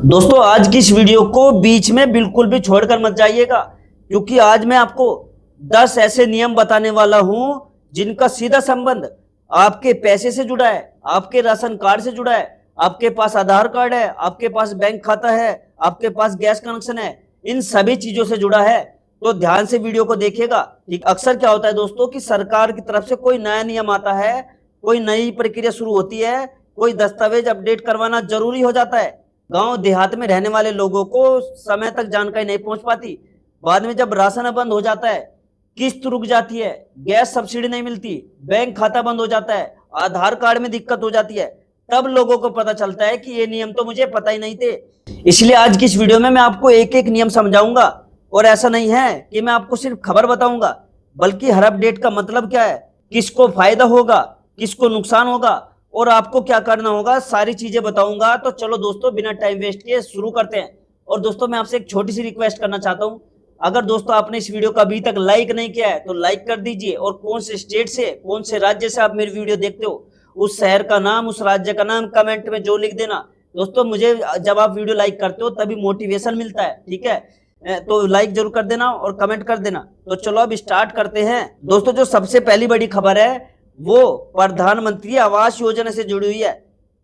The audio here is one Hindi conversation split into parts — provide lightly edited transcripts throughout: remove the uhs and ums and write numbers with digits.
दोस्तों आज की इस वीडियो को बीच में बिल्कुल भी छोड़कर मत जाइएगा, क्योंकि आज मैं आपको 10 ऐसे नियम बताने वाला हूं जिनका सीधा संबंध आपके पैसे से जुड़ा है, आपके राशन कार्ड से जुड़ा है, आपके पास आधार कार्ड है, आपके पास बैंक खाता है, आपके पास गैस कनेक्शन है, इन सभी चीजों से जुड़ा है। तो ध्यान से वीडियो को देखिएगा। ठीक, अक्सर क्या होता है दोस्तों कि सरकार की तरफ से कोई नया नियम आता है, कोई नई प्रक्रिया शुरू होती है, कोई दस्तावेज अपडेट करवाना जरूरी हो जाता है। गांव देहात में रहने वाले लोगों को समय तक जानकारी नहीं पहुंच पाती। बाद में जब राशन बंद हो जाता है, किस्त रुक जाती है, गैस सब्सिडी नहीं मिलती, बैंक खाता बंद हो जाता है, आधार कार्ड में दिक्कत हो जाती है, तब लोगों को पता चलता है कि ये नियम तो मुझे पता ही नहीं थे। इसलिए आज की इस वीडियो में मैं आपको एक एक नियम समझाऊंगा। और ऐसा नहीं है कि मैं आपको सिर्फ खबर बताऊंगा, बल्कि हर अपडेट का मतलब क्या है, किसको फायदा होगा, किसको नुकसान होगा और आपको क्या करना होगा, सारी चीजें बताऊंगा। तो चलो दोस्तों बिना टाइम वेस्ट किए शुरू करते हैं। और दोस्तों मैं आपसे एक छोटी सी रिक्वेस्ट करना चाहता हूं, अगर दोस्तों आपने इस वीडियो को अभी तक लाइक नहीं किया है तो लाइक कर दीजिए। और कौन से स्टेट से, कौन से राज्य से आप मेरी वीडियो देखते हो, उस शहर का नाम, उस राज्य का नाम कमेंट में जो लिख देना। दोस्तों मुझे जब आप वीडियो लाइक करते हो तभी मोटिवेशन मिलता है, ठीक है? तो लाइक जरूर कर देना और कमेंट कर देना। तो चलो अब स्टार्ट करते हैं। दोस्तों जो सबसे पहली बड़ी खबर है वो प्रधानमंत्री आवास योजना से जुड़ी हुई है।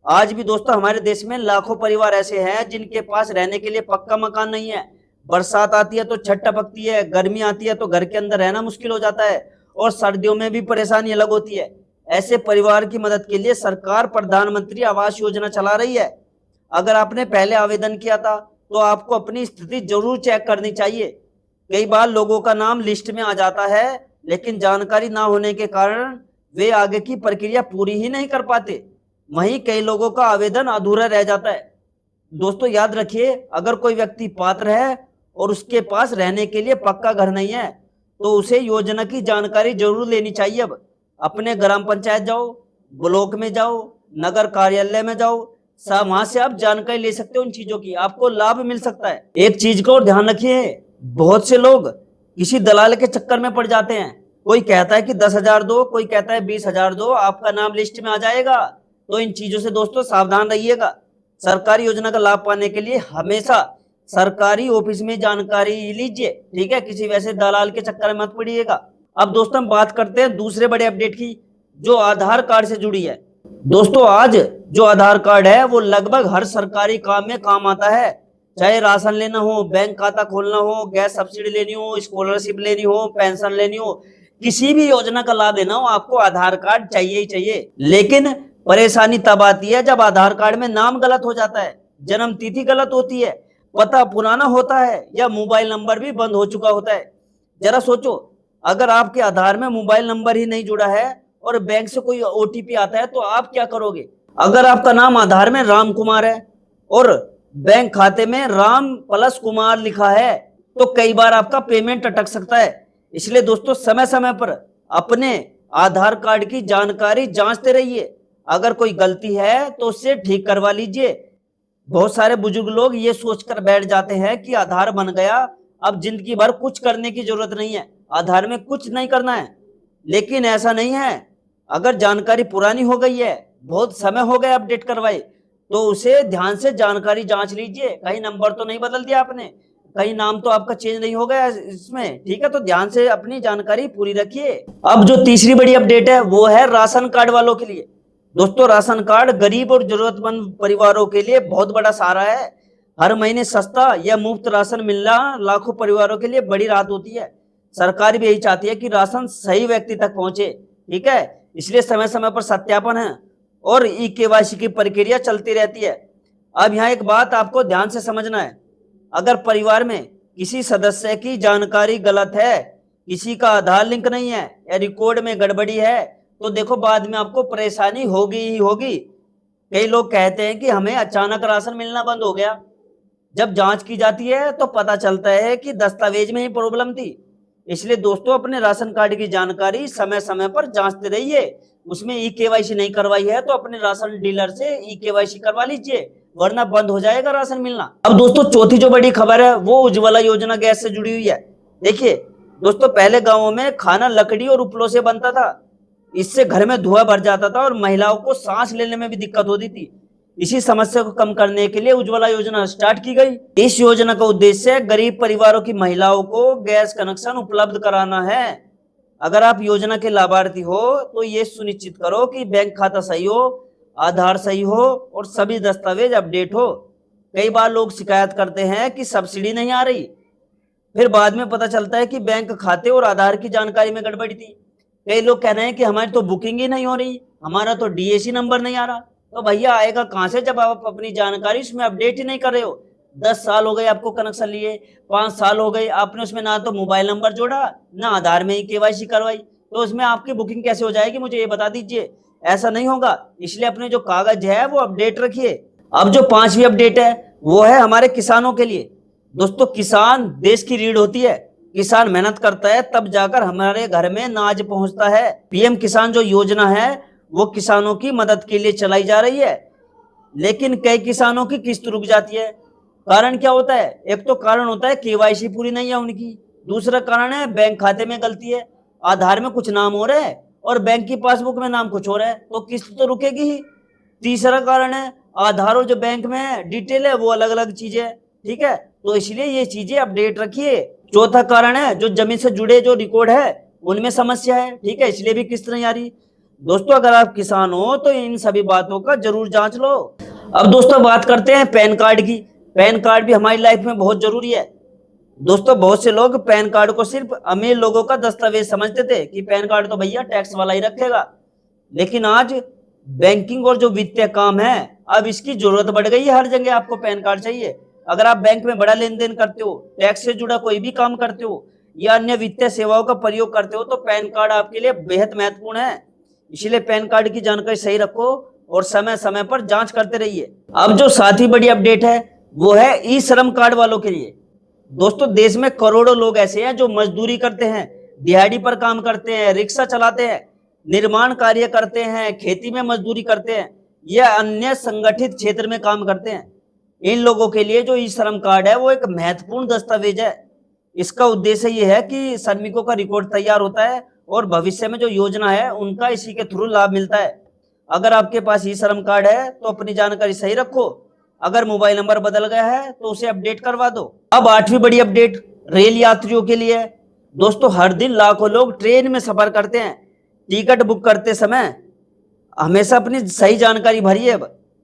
आज भी दोस्तों हमारे देश में लाखों परिवार ऐसे हैं जिनके पास रहने के लिए पक्का मकान नहीं है। बरसात आती है तो छत टपकती है, गर्मी आती है तो घर के अंदर रहना मुश्किल हो जाता है, और सर्दियों में भी परेशानी अलग होती है। ऐसे परिवार की मदद के लिए सरकार प्रधानमंत्री आवास योजना चला रही है। अगर आपने पहले आवेदन किया था तो आपको अपनी स्थिति जरूर चेक करनी चाहिए। कई बार लोगों का नाम लिस्ट में आ जाता है, लेकिन जानकारी ना होने के कारण वे आगे की प्रक्रिया पूरी ही नहीं कर पाते। वहीं कई लोगों का आवेदन अधूरा रह जाता है। दोस्तों याद रखिए, अगर कोई व्यक्ति पात्र है और उसके पास रहने के लिए पक्का घर नहीं है तो उसे योजना की जानकारी जरूर लेनी चाहिए। अब अपने ग्राम पंचायत जाओ, ब्लॉक में जाओ, नगर कार्यालय में जाओ, वहां से आप जानकारी ले सकते हो। उन चीजों की आपको लाभ मिल सकता है। एक चीज को और ध्यान रखिए, बहुत से लोग किसी दलाल के चक्कर में पड़ जाते हैं। कोई कहता है कि 10,000 दो, कोई कहता है 20,000 दो, आपका नाम लिस्ट में आ जाएगा। तो इन चीजों से दोस्तों सावधान रहिएगा। सरकारी योजना का लाभ पाने के लिए हमेशा सरकारी ऑफिस में जानकारी लीजिए, ठीक है? किसी वैसे दलाल के चक्कर में मत पड़िएगा। अब दोस्तों हम बात करते हैं दूसरे बड़े अपडेट की, जो आधार कार्ड से जुड़ी है। दोस्तों आज जो आधार कार्ड है वो लगभग हर सरकारी काम में काम आता है। चाहे राशन लेना हो, बैंक खाता खोलना हो, गैस सब्सिडी लेनी हो, स्कॉलरशिप लेनी हो, पेंशन लेनी हो, किसी भी योजना का लाभ लेना हो, आपको आधार कार्ड चाहिए ही चाहिए। लेकिन परेशानी तब आती है जब आधार कार्ड में नाम गलत हो जाता है, जन्म तिथि गलत होती है, पता पुराना होता है, या मोबाइल नंबर भी बंद हो चुका होता है। जरा सोचो, अगर आपके आधार में मोबाइल नंबर ही नहीं जुड़ा है और बैंक से कोई ओटीपी आता है तो आप क्या करोगे? अगर आपका नाम आधार में राम कुमार है और बैंक खाते में राम प्लस कुमार लिखा है तो कई बार आपका पेमेंट अटक सकता है। इसलिए दोस्तों समय समय पर अपने आधार कार्ड की जानकारी जांचते रहिए। अगर कोई गलती है तो उससे ठीक करवा लीजिए। बहुत सारे बुजुर्ग लोग ये सोचकर बैठ जाते हैं कि आधार बन गया, अब जिंदगी भर कुछ करने की जरूरत नहीं है, आधार में कुछ नहीं करना है। लेकिन ऐसा नहीं है। अगर जानकारी पुरानी हो गई है, बहुत समय हो गया अपडेट करवाए, तो उसे ध्यान से जानकारी जांच लीजिए। कहीं नंबर तो नहीं बदल दिया आपने, कहीं नाम तो आपका चेंज नहीं हो गया इसमें, ठीक है? तो ध्यान से अपनी जानकारी पूरी रखिए। अब जो तीसरी बड़ी अपडेट है वो है राशन कार्ड वालों के लिए। दोस्तों राशन कार्ड गरीब और जरूरतमंद परिवारों के लिए बहुत बड़ा सहारा है। हर महीने सस्ता या मुफ्त राशन मिलना लाखों परिवारों के लिए बड़ी राहत होती है। सरकार भी यही चाहती है कि राशन सही व्यक्ति तक पहुंचे, ठीक है? इसलिए समय समय पर सत्यापन है और ई केवाईसी की प्रक्रिया चलती रहती है। अब यहाँ एक बात आपको ध्यान से समझना है, अगर परिवार में किसी सदस्य की जानकारी गलत है, किसी का आधार लिंक नहीं है या रिकॉर्ड में गड़बड़ी है, तो देखो बाद में आपको परेशानी होगी ही होगी। कई लोग कहते हैं कि हमें अचानक राशन मिलना बंद हो गया। जब जांच की जाती है तो पता चलता है कि दस्तावेज में ही प्रॉब्लम थी। इसलिए दोस्तों अपने राशन कार्ड की जानकारी समय समय पर जांचते रहिए। उसमें ई केवाईसी नहीं करवाई है तो अपने राशन डीलर से ई केवाईसी करवा लीजिए, वरना बंद हो जाएगा राशन मिलना। अब दोस्तों चौथी जो बड़ी खबर है वो उज्ज्वला योजना गैस से जुड़ी हुई है। देखिए दोस्तों, पहले गांवों में खाना लकड़ी और उपलों से बनता था। इससे घर में धुआं भर जाता था और महिलाओं को सांस लेने में भी दिक्कत होती थी। इसी समस्या को कम करने के लिए उज्ज्वला योजना स्टार्ट की गई। इस योजना का उद्देश्य गरीब परिवारों की महिलाओं को गैस कनेक्शन उपलब्ध कराना है। अगर आप योजना के लाभार्थी हो तो ये सुनिश्चित करो कि बैंक खाता सही हो, आधार सही हो और सभी दस्तावेज अपडेट हो। कई बार लोग शिकायत करते हैं कि सब्सिडी नहीं आ रही, फिर बाद में पता चलता है कि बैंक खाते और आधार की जानकारी में गड़बड़ी थी। कई लोग कह रहे हैं कि हमारी तो बुकिंग ही नहीं हो रही, हमारा तो डीएसी नंबर नहीं आ रहा। तो भैया आएगा कहां से जब आप अपनी जानकारी उसमें अपडेट ही नहीं कर रहे हो। 10 साल हो गए आपको कनेक्शन लिए, 5 साल हो गए, आपने उसमें ना तो मोबाइल नंबर जोड़ा ना आधार में ही केवाईसी करवाई, तो उसमें आपकी बुकिंग कैसे हो जाएगी, मुझे ये बता दीजिए। ऐसा नहीं होगा, इसलिए अपने जो कागज है वो अपडेट रखिए। अब जो 5वीं अपडेट है वो है हमारे किसानों के लिए। दोस्तों, किसान देश की रीढ़ होती है। किसान मेहनत करता है तब जाकर हमारे घर में अनाज पहुंचता है। पीएम किसान जो योजना है वो किसानों की मदद के लिए चलाई जा रही है, लेकिन कई किसानों की किस्त रुक जाती है। कारण क्या होता है? एक तो कारण होता है केवाईसी पूरी नहीं है उनकी, दूसरा कारण है बैंक खाते में गलती है, आधार में कुछ नाम हो रहा है और बैंक की पासबुक में नाम कुछ और है, तो किस्त तो रुकेगी ही। तीसरा कारण है आधार और जो बैंक में डिटेल है वो अलग अलग चीजें है, ठीक है, तो इसलिए ये चीजें अपडेट रखिए। चौथा कारण है जो जमीन से जुड़े जो रिकॉर्ड है उनमें समस्या है, ठीक है, इसलिए भी किस्त नहीं आ रही। दोस्तों, अगर आप किसान हो तो इन सभी बातों का जरूर जांच लो। अब दोस्तों बात करते हैं पैन कार्ड की। पैन कार्ड भी हमारी लाइफ में बहुत जरूरी है। दोस्तों, बहुत से लोग पैन कार्ड को सिर्फ अमीर लोगों का दस्तावेज समझते थे कि पैन कार्ड तो भैया टैक्स वाला ही रखेगा, लेकिन आज बैंकिंग और जो वित्तीय काम है अब इसकी जरूरत बढ़ गई है। हर जगह आपको पैन कार्ड चाहिए। अगर आप बैंक में बड़ा लेन देन करते हो, टैक्स से जुड़ा कोई भी काम करते हो या अन्य वित्तीय सेवाओं का प्रयोग करते हो तो पैन कार्ड आपके लिए बेहद महत्वपूर्ण है। इसलिए पैन कार्ड की जानकारी सही रखो और समय समय पर जांच करते रहिए। अब जो 7वीं बड़ी अपडेट है वो है ई श्रम कार्ड वालों के लिए। दोस्तों, देश में करोड़ों लोग ऐसे हैं जो मजदूरी करते हैं, दिहाड़ी पर काम करते हैं, रिक्शा चलाते हैं, निर्माण कार्य करते हैं, खेती में मजदूरी करते हैं या अन्य संगठित क्षेत्र में काम करते हैं। इन लोगों के लिए जो ई श्रम कार्ड है वो एक महत्वपूर्ण दस्तावेज है। इसका उद्देश्य ये है कि श्रमिकों का रिकॉर्ड तैयार होता है और भविष्य में जो योजना है उनका इसी के थ्रू लाभ मिलता है। अगर आपके पास ई श्रम कार्ड है तो अपनी जानकारी सही रखो। अगर मोबाइल नंबर बदल गया है तो उसे अपडेट करवा दो। अब 8वीं बड़ी अपडेट रेल यात्रियों के लिए है। दोस्तों, हर दिन लाखों लोग ट्रेन में सफर करते हैं। टिकट बुक करते समय हमेशा अपनी सही जानकारी भरिए,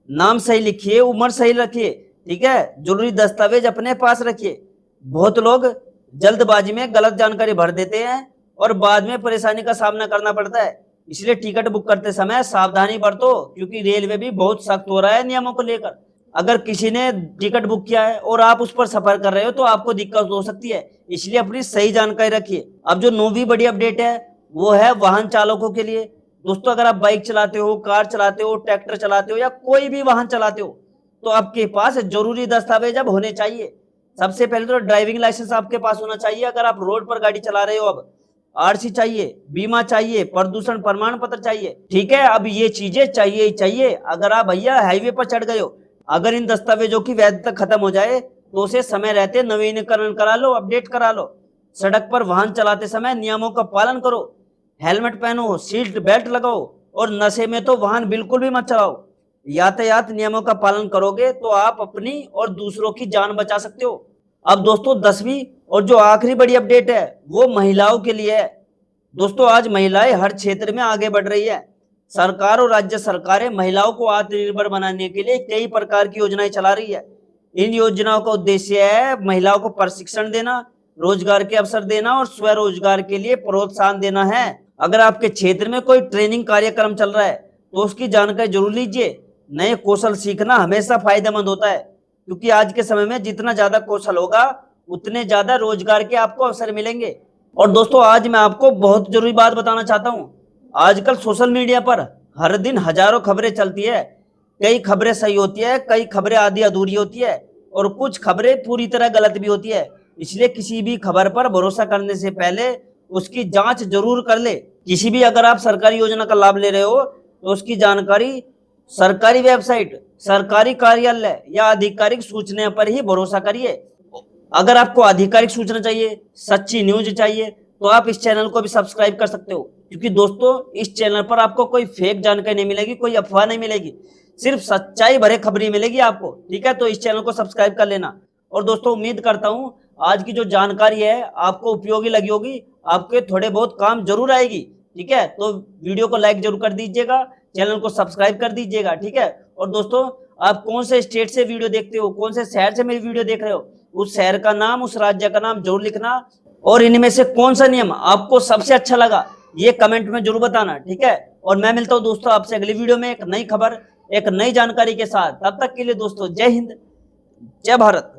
नाम सही लिखिए, उम्र सही रखिए, ठीक है, जरूरी दस्तावेज अपने पास रखिए। बहुत लोग जल्दबाजी में गलत जानकारी भर देते हैं और बाद में परेशानी का सामना करना पड़ता है। इसलिए टिकट बुक करते समय सावधानी बरतो, क्योंकि रेलवे भी बहुत सख्त हो रहा है नियमों को लेकर। अगर किसी ने टिकट बुक किया है और आप उस पर सफर कर रहे हो तो आपको दिक्कत हो सकती है, इसलिए अपनी सही जानकारी रखिए। अब जो 9वीं बड़ी अपडेट है वो है वाहन चालकों के लिए। दोस्तों, अगर आप बाइक चलाते हो, कार चलाते हो, ट्रैक्टर चलाते हो या कोई भी वाहन चलाते हो तो आपके पास जरूरी दस्तावेज अब होने चाहिए। सबसे पहले तो ड्राइविंग लाइसेंस आपके पास होना चाहिए। अगर आप रोड पर गाड़ी चला रहे हो, अब आरसी चाहिए, बीमा चाहिए, प्रदूषण प्रमाण पत्र चाहिए, ठीक है, अब ये चीजें चाहिए ही चाहिए। अगर आप भैया हाईवे पर चढ़ गए हो, अगर इन दस्तावेजों की वैधता खत्म हो जाए तो उसे समय रहते नवीनीकरण करा लो, अपडेट करा लो। सड़क पर वाहन चलाते समय नियमों का पालन करो, हेलमेट पहनो, सीट बेल्ट लगाओ और नशे में तो वाहन बिल्कुल भी मत चलाओ। यातायात नियमों का पालन करोगे तो आप अपनी और दूसरों की जान बचा सकते हो। अब दोस्तों, 10वीं और जो आखिरी बड़ी अपडेट है वो महिलाओं के लिए है। दोस्तों, आज महिलाएं हर क्षेत्र में आगे बढ़ रही है। सरकार और राज्य सरकारें महिलाओं को आत्मनिर्भर बनाने के लिए कई प्रकार की योजनाएं चला रही है। इन योजनाओं का उद्देश्य है महिलाओं को प्रशिक्षण देना, रोजगार के अवसर देना और स्वरोजगार के लिए प्रोत्साहन देना है। अगर आपके क्षेत्र में कोई ट्रेनिंग कार्यक्रम चल रहा है तो उसकी जानकारी जरूर लीजिए। नए कौशल सीखना हमेशा फायदेमंद होता है, क्योंकि आज के समय में जितना ज्यादा कौशल होगा उतने ज्यादा रोजगार के आपको अवसर मिलेंगे। और दोस्तों, आज मैं आपको बहुत जरूरी बात बताना चाहता हूँ। आजकल सोशल मीडिया पर हर दिन हजारों खबरें चलती है। कई खबरें सही होती है, कई खबरें आधी अधूरी होती है और कुछ खबरें पूरी तरह गलत भी होती है। इसलिए किसी भी खबर पर भरोसा करने से पहले उसकी जांच जरूर कर ले। किसी भी अगर आप सरकारी योजना का लाभ ले रहे हो तो उसकी जानकारी सरकारी वेबसाइट, सरकारी कार्यालय या आधिकारिक सूचना पर ही भरोसा करिए। अगर आपको आधिकारिक सूचना चाहिए, सच्ची न्यूज चाहिए तो आप इस चैनल को भी सब्सक्राइब कर सकते हो, क्योंकि दोस्तों इस चैनल पर आपको कोई फेक जानकारी नहीं मिलेगी, कोई अफवाह नहीं मिलेगी। सिर्फ सच्चाई भरे खबरें मिलेगी आपको, ठीक है। तो इस चैनल को सब्सक्राइब कर लेना। और दोस्तों उम्मीद करता हूं आज की जो जानकारी है आपको उपयोगी लगी होगी, आपके थोड़े बहुत काम जरूर आएगी, ठीक है। तो वीडियो को लाइक जरूर कर दीजिएगा, चैनल को सब्सक्राइब कर दीजिएगा, ठीक है। और दोस्तों आप कौन से स्टेट से वीडियो देखते हो, कौन से शहर से मेरी वीडियो देख रहे हो, उस शहर का नाम, उस राज्य का नाम जरूर लिखना। और इनमें से कौन सा नियम आपको सबसे अच्छा लगा ये कमेंट में जरूर बताना, ठीक है। और मैं मिलता हूं दोस्तों आपसे अगली वीडियो में एक नई खबर, एक नई जानकारी के साथ। तब तक के लिए दोस्तों जय हिंद, जय भारत।